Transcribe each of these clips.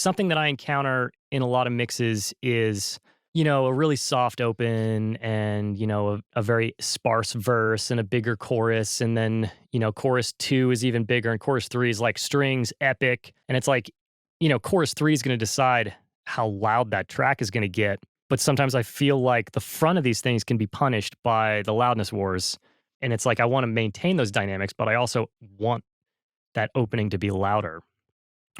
something that I encounter in a lot of mixes is, a really soft open and, a very sparse verse and a bigger chorus. And then, chorus two is even bigger and chorus three is like strings, epic. And it's like, chorus three is going to decide how loud that track is going to get. But sometimes I feel like the front of these things can be punished by the loudness wars. And it's like I want to maintain those dynamics, but I also want that opening to be louder.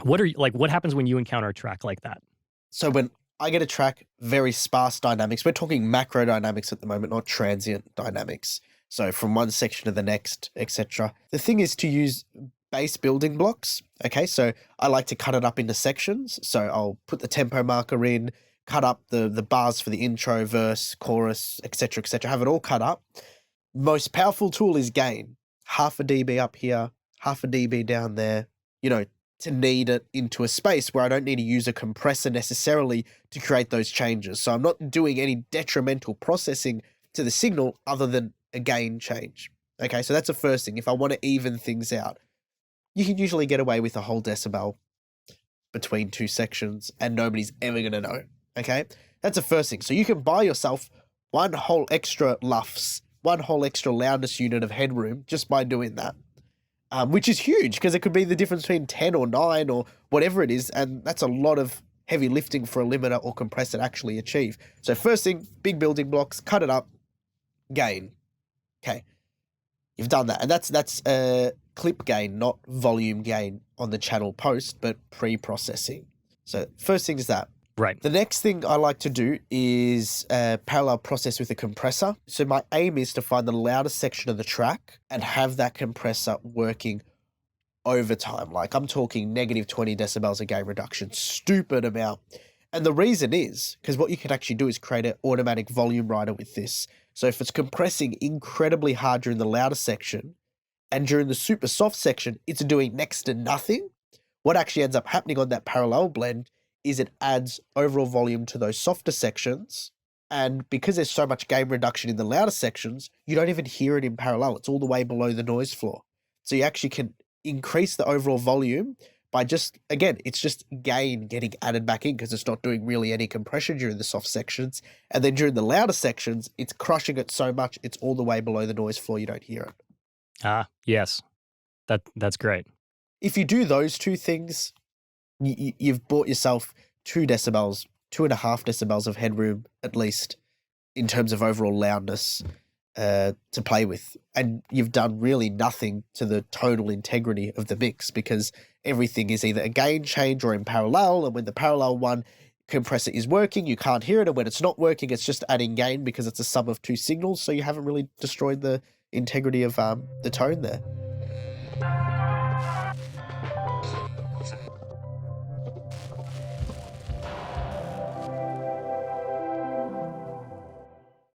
What happens when you encounter a track like that? So when I get a track, very sparse dynamics, we're talking macro dynamics at the moment, not transient dynamics. So from one section to the next, etc. The thing is to use base building blocks. Okay, so I like to cut it up into sections. So I'll put the tempo marker in, cut up the bars for the intro, verse, chorus, etc., etc. Have it all cut up. Most powerful tool is gain. Half a dB up here, half a dB down there, to knead it into a space where I don't need to use a compressor necessarily to create those changes. So I'm not doing any detrimental processing to the signal other than a gain change. Okay, so that's the first thing. If I want to even things out, you can usually get away with a whole decibel between two sections and nobody's ever going to know. Okay, that's the first thing. So you can buy yourself one whole extra LUFS, one whole extra loudness unit of headroom just by doing that. Which is huge because it could be the difference between 10 or 9 or whatever it is. And that's a lot of heavy lifting for a limiter or compressor to actually achieve. So first thing, big building blocks, cut it up, gain. Okay, you've done that. And that's clip gain, not volume gain on the channel post, but pre-processing. So first thing is that. Right. The next thing I like to do is parallel process with a compressor. So my aim is to find the loudest section of the track and have that compressor working over time. Like I'm talking negative 20 decibels of gain reduction, stupid amount. And the reason is because what you can actually do is create an automatic volume rider with this. So if it's compressing incredibly hard during the louder section and during the super soft section, it's doing next to nothing. What actually ends up happening on that parallel blend is it adds overall volume to those softer sections. And because there's so much gain reduction in the louder sections, you don't even hear it in parallel. It's all the way below the noise floor. So you actually can increase the overall volume by it's just gain getting added back in because it's not doing really any compression during the soft sections. And then during the louder sections, it's crushing it so much, it's all the way below the noise floor, you don't hear it. Ah, yes. That's great. If you do those two things, you've bought yourself 2 decibels, 2.5 decibels of headroom, at least, in terms of overall loudness to play with. And you've done really nothing to the tonal integrity of the mix because everything is either a gain change or in parallel. And when the parallel one compressor is working, you can't hear it. And when it's not working, it's just adding gain because it's a sum of 2 signals. So you haven't really destroyed the integrity of the tone there.